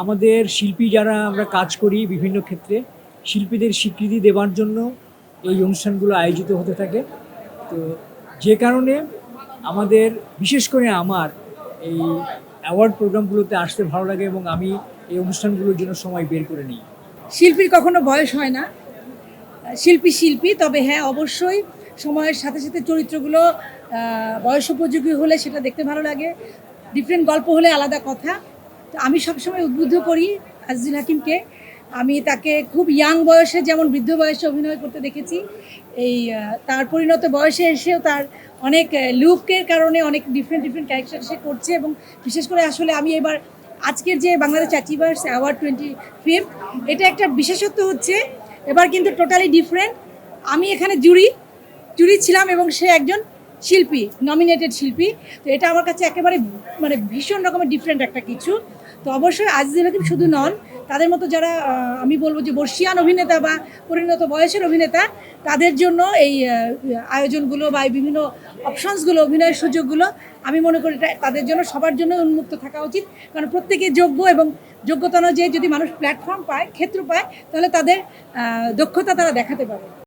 আমাদের শিল্পী যারা আমরা কাজ করি বিভিন্ন ক্ষেত্রে শিল্পীদের স্বীকৃতি দেওয়ার জন্য এই অনুষ্ঠানগুলো আয়োজিত হতে থাকে। তো যে কারণে আমাদের বিশেষ করে আমার এই অ্যাওয়ার্ড প্রোগ্রামগুলোতে আসতে ভালো লাগে এবং আমি এই অনুষ্ঠানগুলোর জন্য সময় বের করে নিই। শিল্পীর কখনো বয়স হয় না। শিল্পী শিল্পী, তবে হ্যাঁ অবশ্যই সময়ের সাথে সাথে চরিত্রগুলো বয়সোপযোগী হলে সেটা দেখতে ভালো লাগে, ডিফারেন্ট গল্প হলে আলাদা কথা। তো আমি সবসময় উদ্বুদ্ধ করি আজিজুল হাকিমকে। আমি তাকে খুব ইয়াং বয়সে যেমন বৃদ্ধ বয়সে অভিনয় করতে দেখেছি, এই তার পরিণত বয়সে এসেও তার অনেক লুকের কারণে অনেক ডিফারেন্ট ডিফারেন্ট ক্যারেক্টার সে করছে। এবং বিশেষ করে আসলে আমি এবার আজকের যে বাংলাদেশ অ্যাচিভার্স অ্যাওয়ার্ড 25th, এটা একটা বিশেষত্ব হচ্ছে এবার কিন্তু টোটালি ডিফারেন্ট। আমি এখানে জুরি ছিলাম এবং সে একজন শিল্পী, নমিনেটেড শিল্পী। তো এটা আমার কাছে একেবারে ভীষণ রকমের ডিফারেন্ট একটা কিছু। তো অবশ্যই আজিজুল হাকিম শুধু নন, তাদের মতো যারা আমি বলবো যে বর্ষিয়ান অভিনেতা বা পরিণত বয়সের অভিনেতা, তাদের জন্য এই আয়োজনগুলো বা এই বিভিন্ন অপশনসগুলো, অভিনয়ের সুযোগগুলো আমি মনে করি এটা তাদের জন্য, সবার জন্য উন্মুক্ত থাকা উচিত। কারণ প্রত্যেকে যোগ্য, এবং যোগ্যতা অনুযায়ী যদি মানুষ প্ল্যাটফর্ম পায়, ক্ষেত্র পায়, তাহলে তাদের দক্ষতা তারা দেখাতে পারে।